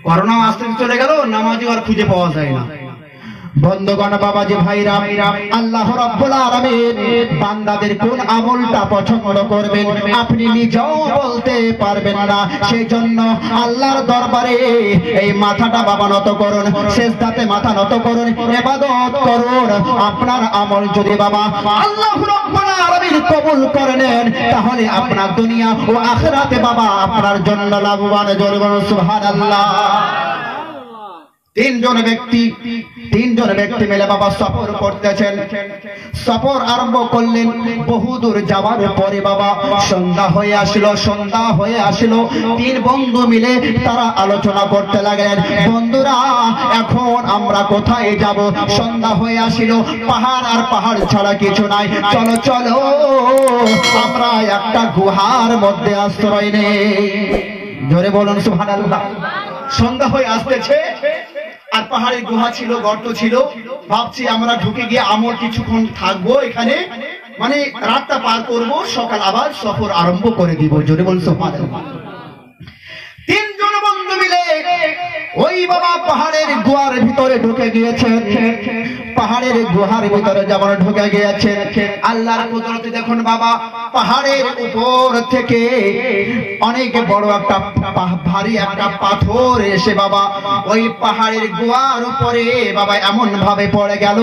Corona আস্তে চলে গেল, নামাজি আর খুঁজে পাওয়া যায় না। বন্ধুগণ, বাবাজি, ভাইরা, আল্লাহ রাব্বুল আলামিন বান্দাদের কোন আমলটা পছন্দ করবেন আপনি নিজেও বলতে পারবেন না। সেই জন্য আল্লাহর দরবারে এই মাথাটা বাবা নত করুন, সিজদাতে মাথা নত করুন, ইবাদত করুন। আপনার আমল যদি বাবা আল্লাহ রাব্বুল আলামিন কবুল করে নেন, তাহলে আপনার দুনিয়া ও আখিরাতে বাবা আপনার জন্য লাভবান। জোরে বলুন সুবহানাল্লাহ। তিনজন ব্যক্তি মিলে বাবা সফর করতেছেন। সফর আরম্ভ করলেন। বহুদূর যাওয়ার পরে বাবা সন্ধ্যা হয়ে আসলো। তিন বন্ধু মিলে তারা আলোচনা করতে লাগলেন, বন্ধুরা এখন আমরা কোথায় যাব? সন্ধ্যা হয়ে আসলো, পাহাড় আর পাহাড় ছাড়া কিছু নাই, চলো চলো আমরা একটা গুহার মধ্যে আশ্রয় নেই। জোরে বলুন সুবহানাল্লাহ। সন্ধ্যা হয়ে আসতেছে আর পাহাড়ের গুহা ছিল, গর্ত ছিল। ভাবছি আমরা ঢুকে গিয়ে আমল কিছুক্ষণ থাকবো এখানে, মানে রাতটা পার করব, সকাল আবার সফর আরম্ভ করে দিব। জোরে বলুন সুবহানাল্লাহ। তিনজন বন্ধু মিলে ওই বাবা পাহাড়ের গুহার ভিতরে ঢুকে গিয়েছেন। পাহাড়ের গুহার ভিতরে যেমন ঢুকে গিয়েছেন, আল্লাহর কুদরতে দেখুন বাবা পাহাড়ের উপর থেকে অনেক বড় একটা ভারী একটা পাথর এসে বাবা ওই পাহাড়ের গুহার উপরে বাবা এমন ভাবে পড়ে গেল,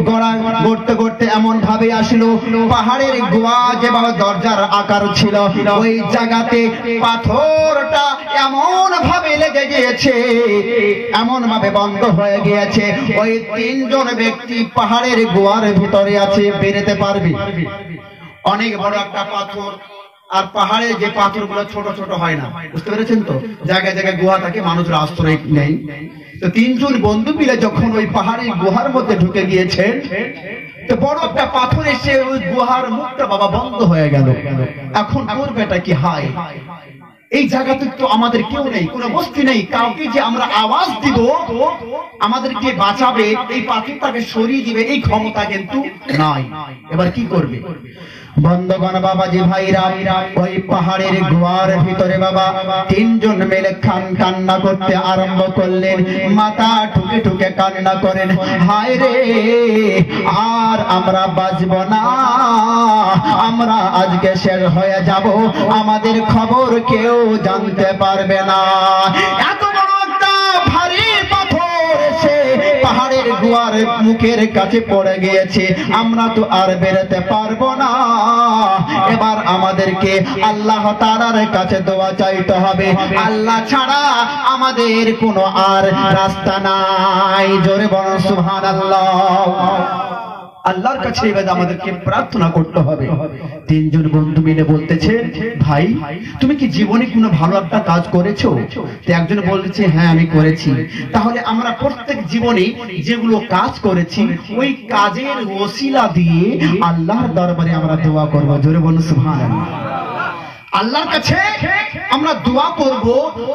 গড়া গড়তে গড়তে এমন ভাবে আসলো পাহাড়ের গুহা যে বাবা দরজার আকার ছিল, ওই জায়গাতে পাথরটা এমন ভাবে লেগে গিয়েছে, এমন ভাবে বন্ধ হয়ে গিয়েছে। ওই তিনজন ব্যক্তি পাহাড়ের গুহার ভিতরে আছে, বেরোতে পারবে? অনেক বড় একটা পাথর, আর পাহাড়ে যে পাথরগুলো ছোট ছোট হয় না, বুঝতে পেরেছেন তো? জায়গায় জায়গায় গুহা থাকে, মানুষরা আশ্রয় নেই। তো তিনজন বন্ধু মিলে যখন ওই পাহাড়ের গুহার মধ্যে ঢুকে গিয়েছেন, তো বড় একটা পাথর এসে ওই গুহার মুখটা বাবা বন্ধ হয়ে গেল। এখন করবেটা কি? হায়, এই জায়গাতে তো আমাদের কেউ নেই, কোনো বস্তি নেই, কাউকে যে আমরা আওয়াজ দিব আমাদেরকে বাঁচাবে, এই পাথরটাকে সরিয়ে দিবে, এই ক্ষমতা কিন্তু নাই। এবার কি করবে? বন্ধুগণ, বাবাজি, ভাইরা, ওই পাহাড়ের গুহার ভিতরে বাবা তিনজন মিলে কান্না করতে আরম্ভ করলেন, মাথা ঠুকে ঠুকে কান্না করেন, হায় রে আর আমরা বাঁচব না, আমরা আজকে শেষ হয়ে যাব, আমাদের খবর কেউ জানতে পারবে না। এত বড় একটা ভারী পাথর এসে পাহাড়ের গুহার মুখের কাছে পড়ে গিয়েছে, আমরা তো আর বেরোতে পারবো না। এবার আমাদেরকে আল্লাহ তাআলার কাছে দোয়া চাইতে হবে, আল্লাহ ছাড়া আমাদের কোনো আর রাস্তা নাই। জোরে বলুন সুবহানাল্লাহ। আল্লাহর কাছে এবার আমাদেরকে প্রার্থনা করতে হবে। তিনজন বন্ধু মিলে বলতেছে, ভাই তুমি কি জীবনে কোনো ভালো একটা কাজ করেছো? তো একজন বলতেছে, হ্যাঁ আমি করেছি। তাহলে আমরা প্রত্যেক জীবনে যেগুলো কাজ করেছি ওই কাজের ওসিলা দিয়ে আল্লাহর দরবারে আমরা দোয়া করব। জোরে বলুন সুবহানাল্লাহ। আল্লাহর কাছে আমরা দোয়া করব,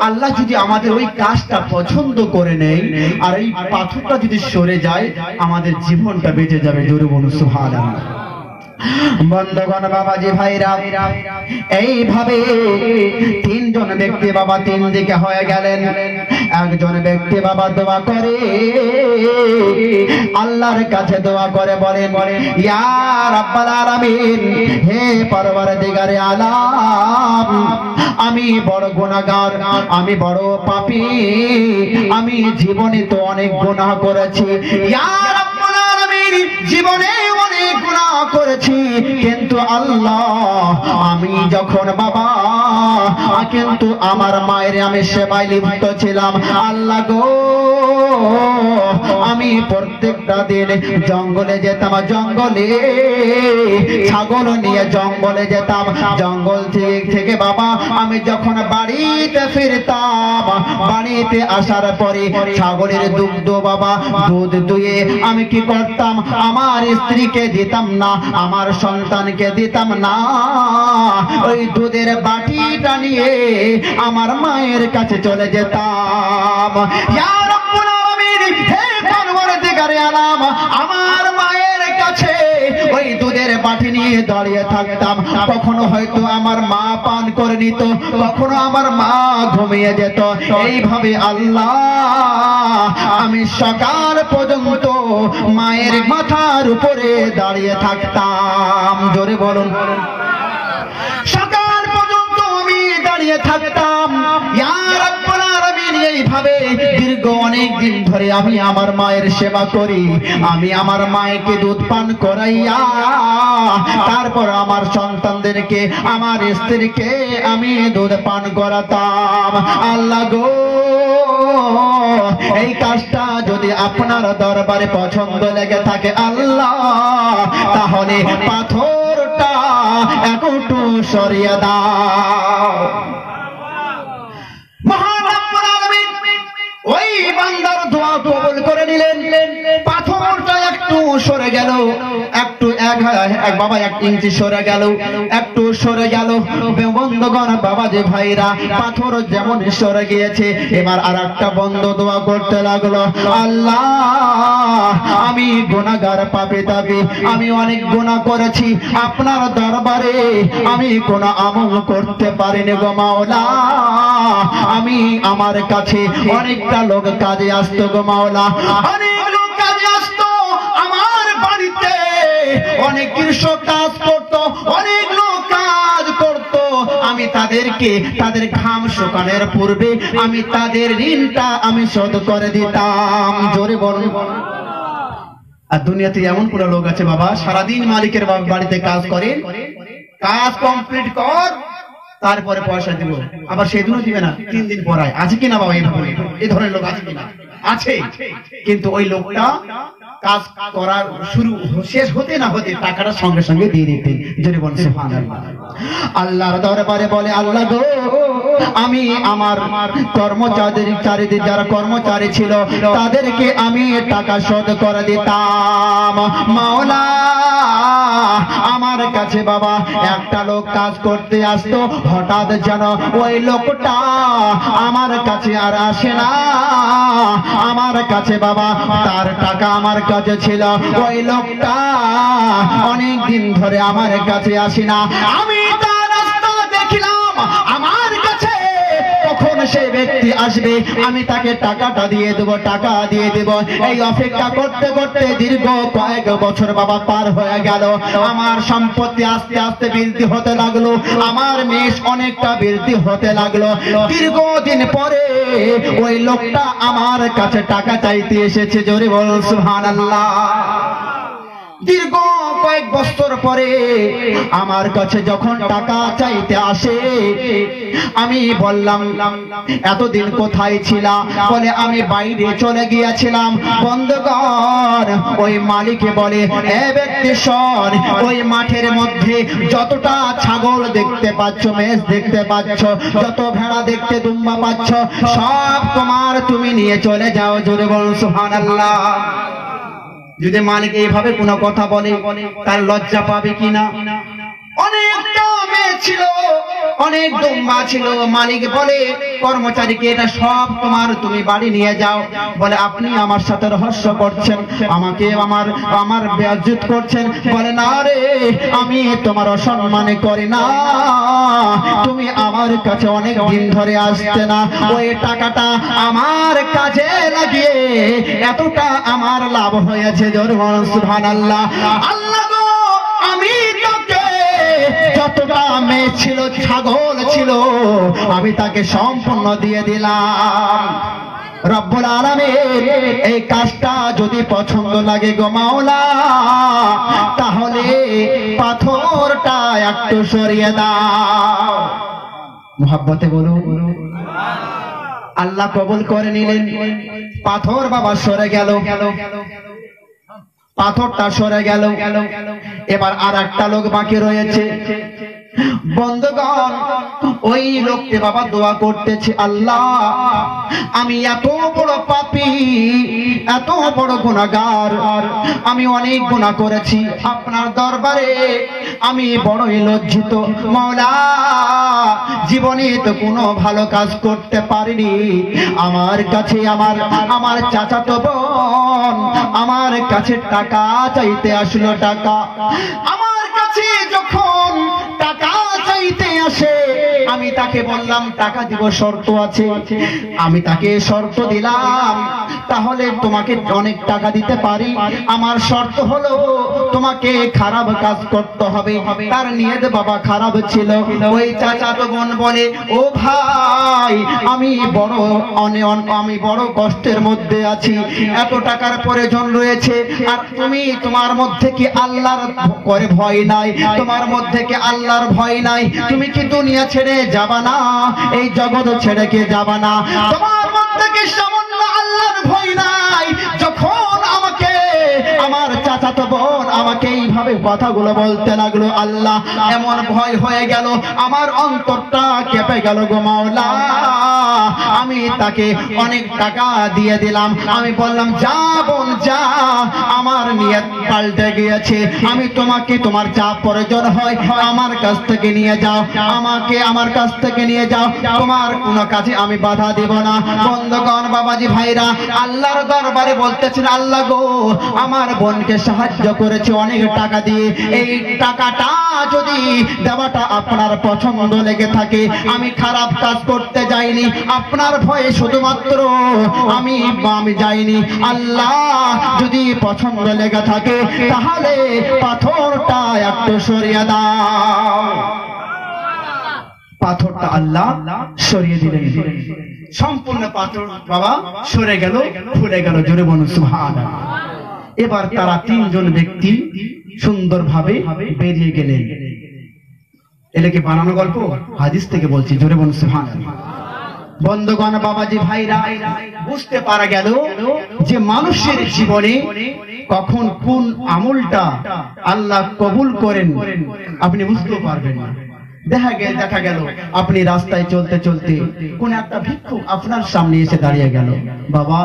আল্লাহ যদি আমাদের ওই কাজটা পছন্দ করে নেয় আর এই পাথরটা যদি সরে যায়, আমাদের জীবনটা বেঁচে যাবে। জোরে বলুন সুবহানাল্লাহ। বন্ধুগণ, বাবাজি, ভাইরা, এইভাবে তিনজন ব্যক্তি বাবা তিন দিকে হয়ে গেলেন। একজন ব্যক্তি বাবা দোয়া করে, আল্লাহর কাছে দোয়া করে বলেন, ইয়া রাব্বাল আলামিন, হে পরওয়ারদিগারে আলাম, আমি বড় গুনাহগার, আমি বড় পাপী, আমি জীবনে তো অনেক গুনাহ করেছি। ইয়া রাব্বাল আলামিন, জীবনে অনেক গুনাহ করেছি, কিন্তু আল্লাহ আমি যখন বাবা কিন্তু আমার মায়ের আমি সেবায় লিপ্ত ছিলাম, আল্লাহ গো আমি প্রত্যেকটা দিন জঙ্গলে যেতাম, জঙ্গলে ছাগল নিয়ে জঙ্গলে যেতাম, জঙ্গল থেকে বাবা আমি যখন বাড়িতে ফিরতাম, বাড়িতে আসার পরে ছাগলের দুগ্ধ বাবা দুধ দুয়ে আমি কি করতাম, আমার স্ত্রীকে দিতাম না, আমার সন্তানকে দিতাম না, ওই দুধের বাটিটা নিয়ে আমার মায়ের কাছে চলে যেতাম। ইয়া রাব্বুল আলামিন, হে পরওয়ারদিগারে আলাম, আমার মায়ের কাছে ওই ওই দুধের বাটি নিয়ে দাঁড়িয়ে থাকতাম। কখনো হয়তো আমার মা পান করে নিত, কখনো আমার মা ঘুমিয়ে যেত। এইভাবে আল্লাহ আমি সকাল পর্যন্ত মায়ের মাথার উপরে দাঁড়িয়ে থাকতাম। জোরে বলুন, সকাল পর্যন্ত আমি দাঁড়িয়ে থাকতাম। ইয়া রাব্বুল আলামিন, এইভাবে দীর্ঘ অনেক দিন ধরে আমি আমার মায়ের সেবা করি। আমি আমার মায়েকে দুধ পান করাইয়া তারপর আমার সন্তানদেরকে, আমার স্ত্রীকে আমি দুধ পান করাতাম। আল্লাহ গো, এই কাজটা যদি আপনার দরবারে পছন্দ লেগে থাকে আল্লাহ, তাহলে পাথরটা একটু সরিয়ে দাও। মহান রব্বুল আলামিন ওই বান্দার দোয়া কবুল করে নিলেন। পাথরটা একটু সরে গেল, একটু এক বাবা 1 ইঞ্চি সরে গেল, একটু সরে গেল। বন্ধুগণ, বাবা যে ভাইরা, পাথর যেমন সরে গিয়েছে, এবার আরেকটা বন্ধু দোয়া করতে লাগলো, আল্লাহ আমি গুনাহগার পাপী তাপী, আমি অনেক গুনাহ করেছি, আপনার দরবারে আমি কোনো আমল করতে পারিনি গো মাওলা। আমি আমার কাছে অনেকটা লোক কাজে আসতো গো মাওলা, অনেক লোক কাজে আসতো আমার বাড়িতে, অনেক কৃষক কাজ করতো, অনেক লোক কাজ করতো। আমি তাদেরকে তাদের ঘাম শুকানোর পূর্বে আমি তাদের ঋণটা আমি শোধ করে দিতাম। জোরে বলুন। আর দুনিয়াতে এমন কোন লোক আছে বাবা, সারাদিন মালিকের বাড়িতে কাজ করে, কাজ কমপ্লিট কর তারপরে পয়সা দিব, আবার সেদিনও দিবে না, 3 দিন পর আয়। আছে কিনা বাবা এই ধরনের লোক? আছে কিনা? আছে। কিন্তু ওই লোকটা কাজ করার শুরু শেষ হতে না হতে টাকাটা সঙ্গে সঙ্গে দিয়ে দিতেন। যদি বলেন সুবহানাল্লাহ। আল্লাহর দরবারে বলে, আল্লাহ গো, আমি আমার কর্মচারীদের যারা কর্মচারী ছিল তাদেরকে আমি টাকা শোধ করে দিতাম। মাওলা, আমার কাছে বাবা একটা লোক কাজ করতে আসতো, হঠাৎ যেন ওই লোকটা আমার কাছে আর আসে না। আমার কাছে বাবা তার টাকা আমার কাছে ছিল, ওই লোকটা অনেক দিন ধরে আমার কাছে আসে না। আমি তার রাস্তা দেখিলাম, আমার কাছে কখন সেই ব্যক্তি আসবে, আমি তাকে টাকাটা দিয়ে দেব, টাকা দিয়ে দেব। এই অপেক্ষা করতে করতে দীর্ঘ কয়েক বছর বাবা পার হয়ে গেল। আমার সম্পত্তি আস্তে আস্তে বৃদ্ধি হতে লাগলো, আমার মেষ অনেকটা বৃদ্ধি হতে লাগলো। দীর্ঘদিন পরে ওই লোকটা আমার কাছে টাকা চাইতে এসেছে। জোরে বল সুবহানাল্লাহ। দীর্ঘ কয়েক বছর পরে আমার কাছে যখন টাকা চাইতে আসে, আমি বললাম, এতদিন কোথায় ছিলা? বলে, আমি বাইরে চলে গিয়েছিলাম। বন্ধুগণ, ওই মালিকে বলে, এ ব্যক্তি শোন, ওই মাঠের মধ্যে যতটা ছাগল দেখতে পাচ্ছ, মেষ দেখতে পাচ্ছ, যত ভেড়া দেখতে দুম্বা পাচ্ছ, সব তোমার, তুমি নিয়ে চলে যাও। জোরে বলুন সুবহানাল্লাহ। যদি মালিক এইভাবে কোনো কথা বলে তার লজ্জা পাবে কিনা? অনেকটা মেয়ে ছিল, অনেক দুম্বা ছিল। মালিক বলে কর্মচারীকে, এটা সব তোমার, তুমি বাড়ি নিয়ে যাও। বলে, আপনি আমার সাথে রহস্য করছেন, আমাকে আমার বেয়াজ্জত করছেন। বলে, না রে, আমি তোমার অসম্মান করি না, তুমি আমার কাছে অনেক দিন ধরে আসতে না, ওই টাকাটা আমার কাজে লাগিয়ে এতটা আমার লাভ হয়েছে। জোরে বলুন সুবহানাল্লাহ। আল্লাহ গো, আমি তোকে যতটা মেয়ে ছিল, ছাগল ছিল, আমি তাকে সম্পূর্ণ দিয়ে দিলাম। রব্বুল আলামিন এই কাজটা যদি পছন্দ লাগে গো মাওলা, তাহলে পাথরটা একটু সরিয়ে দাও। মুহাব্বতে বলুন। আল্লাহ কবুল করে নিলেন। পাথর বাবা সরে গেল, পাথরটা সরে গেল। এবার আর একটা লোক বাকি রয়েছে। বন্ধুগণ, ওই লোকটি বাবা দোয়া করতেছে, আল্লাহ আমি এত বড় পাপী, এত বড় গুনাহগার, আমি অনেক গুনাহ করেছি, আপনার দরবারে আমি বড়ই লজ্জিত। মাওলা, জীবনে তো কোনো ভালো কাজ করতে পারিনি, আমার কাছে আমার চাচাতো বোন আমার কাছে টাকা চাইতে আসলো। টাকা আমার কাছে যখন টাকা চাইতে আসে আমি তাকে বললাম টাকা দিব, শর্ত আছে। আমি তাকে শর্ত দিলাম, তাহলে তোমাকে অনেক টাকা দিতে পারি, আমার শর্ত হলো তোমাকে খারাপ কাজ করতে হবে। তার নিয়ত বাবা খারাপ ছিল। ওই চাচাতো বোন বলে, ও ভাই আমি বড় কষ্টের মধ্যে আছি, এত টাকার প্রয়োজন রয়েছে, আর তুমি তোমার মধ্যে কি আল্লাহর করে ভয় নাই? তোমার মধ্যে কি আল্লাহর ভয় নাই? তুমি কি দুনিয়া ছেড়ে যাবা না? এই জগৎ ছেড়ে কি যাবা না? তোমার মধ্যে কি সামান্য আল্লাহর ভয় নাই? যখন আমাকে আমার চাচাতো বোন আমাকে এইভাবে কথাগুলো বলতে লাগলো, আল্লাহ এমন ভয় হয়ে গেল, আমার অন্তরটা কেঁপে গেল গো মাওলা। আমি তাকে অনেক টাকা দিয়ে দিলাম। আমি বললাম, যা বোন যা, আমার নিয়ত পাল্টে গিয়েছে। আমি তোমাকে তোমার যা প্রয়োজন হয় আমার কাছ থেকে নিয়ে যাও, আমাকে আমার কাছ থেকে নিয়ে যাও, তোমার কোনো কাজে আমি বাধা দেব না। বন্ধুগণ, বাবাজি ভাইরা, আল্লাহর দরবারে বলতেছেন, আল্লাহ গো আমার বোনকে সাহায্য করেছে অনেক টাকা দিয়ে, এই টাকাটা যদি দেওয়াটা আপনার পছন্দ লেগে থাকে, আমি খারাপ কাজ করতে যাইনি, আপনার ভয়ে শুধুমাত্র আমি যাইনি। আল্লাহ যদি পছন্দ লেগে থাকে তাহলে পাথরটা একটু সরিয়ে দাও। পাথরটা আল্লাহ সরিয়ে দিলেন, সম্পূর্ণ পাথর বাবা সরে গেল, খুলে গেল। জোরে বলুন সুবহানাল্লাহ। এবার তারা তিনজন ব্যক্তি সুন্দরভাবে বেরিয়ে গেলেন। এটাকে বানানো গল্প? হাদিস থেকে বলছি। জোরে বলুন সুবহানাল্লাহ। বন্ধুগণ, বাবাজি ভাইরা, বুঝতে পারা গেল যে মানুষের জীবনে কখন কোন আমলটা আল্লাহ কবুল করেন আপনি বুঝতে পারবেন না। দেখা গেল আপনি রাস্তায় চলতে চলতে কোন একটা ভিক্ষুক আপনার সামনে এসে দাঁড়িয়ে গেল, বাবা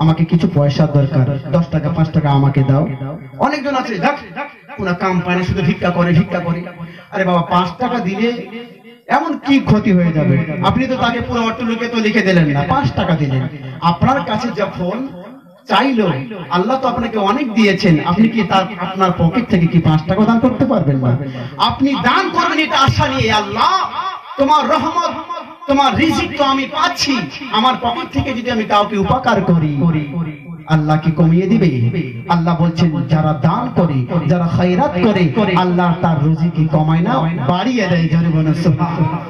আমাকে কিছু পয়সার দরকার, 10 টাকা 5 টাকা আমাকে দাও। অনেকজন আছে কোন কাম পায় না, শুধু ভিক্ষা করে। আরে বাবা 5 টাকা দিলে এমন কি ক্ষতি হয়ে যাবে? আপনি তো তাকে পুরো অট্টলিকে তো লিখে দিলেন না, 5 টাকা দিলেন। আপনার কাছে যখন চাইলো, আল্লাহ তো আপনাকে অনেক দিয়েছেন, আপনি কি আপনার পকেট থেকে কি 5 টাকা দান করতে পারবেন না? আপনি দান করবেন এটা আশা নিয়ে, আল্লাহ তোমার রহমত তোমার রিজিক তো আমি পাচ্ছি, আমার পকেট থেকে যদি আমি কাউকে উপকার করি আল্লাহ কি কমিয়ে দিবে? আল্লাহ বলছেন যারা দান করে, যারা খায়রাত করে, আল্লাহ তার রিজিক কি কমায় না, বাড়িয়ে দেয়। জোরে বলুন সুবহানাল্লাহ।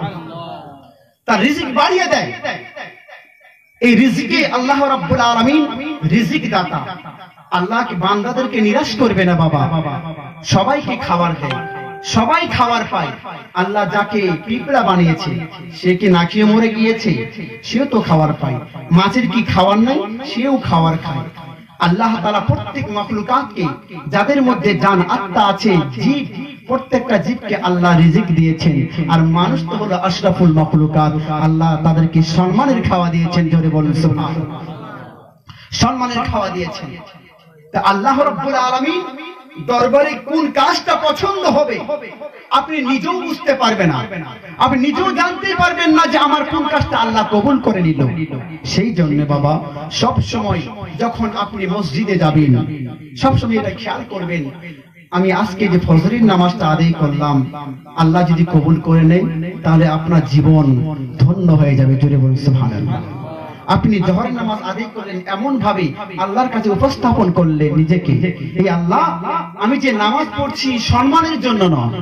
তার রিজিক বাড়িয়ে দেয়। এই রিজিকে আল্লাহ রাব্বুল আলামিন রিজিক দাতা। আল্লাহ কি বান্দাদেরকে নিরাশ করবে না বাবা? সবাইকে খাবার দেয়, সবাই খাবার পায়। আল্লাহ যাকে পিঁপড়া বানিয়েছে সে কি না খেয়ে মরে গিয়েছে? সেও তো খাবার পায়। মাছের কি খাবার নাই? সেও খাবার খায়। আল্লাহ তাআলা প্রত্যেক মাখলুকাতকে, যাদের মধ্যে জান আত্মা আছে, জীব, প্রত্যেকটা জীবকে আল্লাহ রিজিক দিয়েছেন। আর মানুষ তো হলো আশরাফুল মাখলুকাত, আল্লাহ তাদেরকে সম্মানের খাওয়া দিয়েছেন। জোরে বলুন সুবহানাল্লাহ। সম্মানের খাওয়া দিয়েছেন। তা আল্লাহ রাব্বুল আলামিন দরবারে কোন কাজটা পছন্দ হবে আপনি নিজেও বুঝতে পারবেন না, আপনি নিজেও জানতে পারবেন না যে আমার কোন কাজটা আল্লাহ কবুল করে নিল। সেই জন্য বাবা সব সময় যখন আপনি মসজিদে যাবেন সব সময় এটা খেয়াল করবেন, আমি আজকে যে ফজরের নামাজটা আদায় করলাম আল্লাহ যদি কবুল করে নেয় তাহলে আপনার জীবন ধন্য হয়ে যাবে। জোরে বলুন সুবহানাল্লাহ। আপনি জোহরের নামাজ আদায় করলেন, এমন ভাবে আল্লাহর কাছে উপস্থাপন করলেন নিজেকে, এই আল্লাহ আমি যে নামাজ পড়ছি সম্মানের জন্য নয়,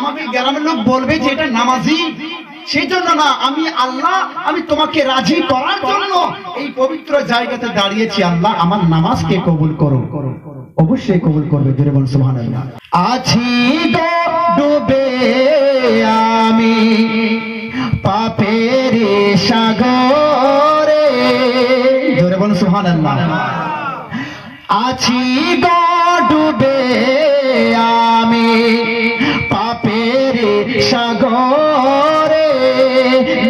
আমাকে গ্রামের লোক বলবে যে এটা নামাজি, সেই জন্য না, আমি আল্লাহ আমি তোমাকে রাজি করার জন্য এই পবিত্র জায়গাতে দাঁড়িয়েছি। আল্লাহ আমার নামাজকে কবুল করো। অবশ্যই কবুল করবে। জোরে বলুন সুবহানাল্লাহ। আছি ডুবে আমি পাপের সাগরে, জোরে বলুন সুবহানাল্লাহ। আছি ডুবে আমি পাপের সাগরে,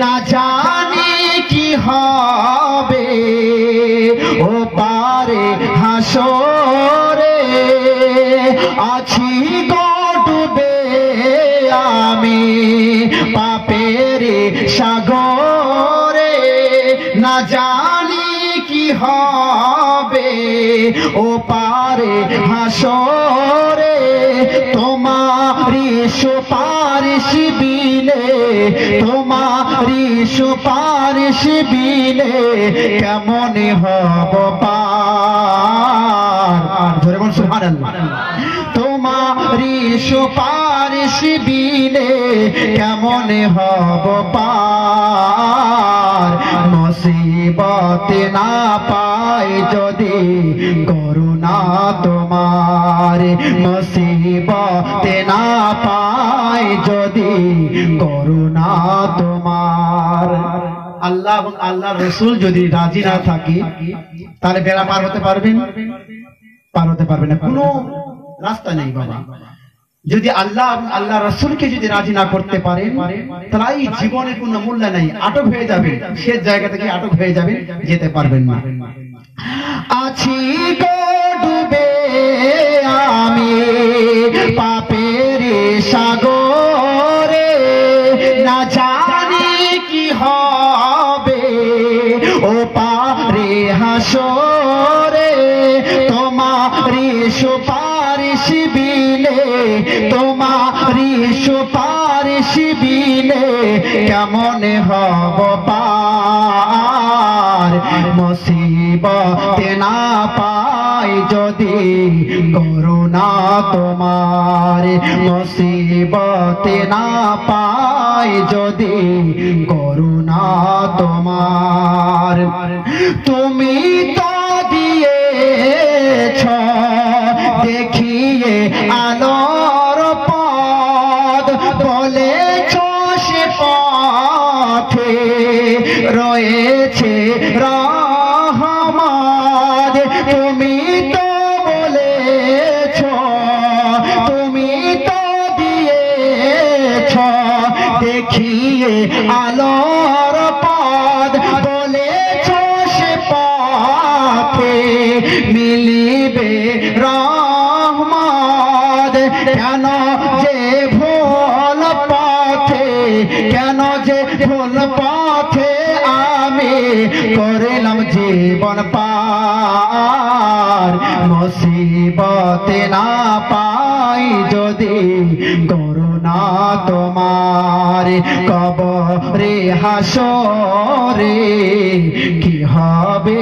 না জানি কি হবে ও পারে হাসরে। আছি ডুবে আমি হাসরে তোমারি সুপারিশ বিনে তোমারি সুপারিশ বিনে কেমন হব পার জোরে বল সুবহানাল্লাহ তোমারি সুপারিশ বিনে কেমন হব পার মুসিবতে না পাই যদি করুণা তোমার মুসিবতে না পাই যদি করুণা তোমার আল্লাহ এবং আল্লাহর রাসূল যদি রাজি না থাকে তাহলে বেড়া পার হতে পারবেন না কোনো রাস্তা নেই বাবা যদি আল্লাহ এবং আল্লাহ রাসূলকে যদি রাজি না করতে পারেন তাহলে এই জীবনে কোনো মূল্য নেই আটক হয়ে যাবে শেষ জায়গা থেকে আটক হয়ে যাবে যেতে পারবেন না আছি গো ডুবে আমি পাপের সাগরে না জানি কি হবে ও পারে হাসরে তোমারি সুপারিশ বিনে তোমারি সুপারিশ বিনে কেমন হব পার মুসিবতে না পাই যদি করুণা তোমার মুসিবতে না পাই যদি করুণা তোমার তুমি তো দিয়েছ দেখিয়ে আলোর পথ বলেছ সে পথে রয়েছে রহমত তুমি তো বলেছ তুমি তো দিয়েছ দেখিয়ে আলোর পথ বলেছ সে পথে মিলিবে রহমত কেন যে ভুল পথে কেন যে ভুল পথে আমি করিলাম জীবন পার মুসিবতে না পাই যদি করুণা তোমার কবরে হাসরে কি হবে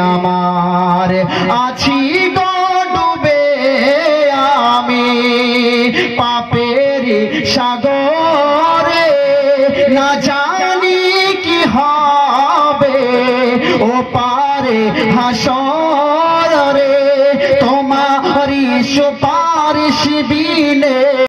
আমার আছি গো ডুবে আমি পাপের সাগরে না জানি কি হবে ও পারে হাসরে তোমারি সুপারিশ বিনে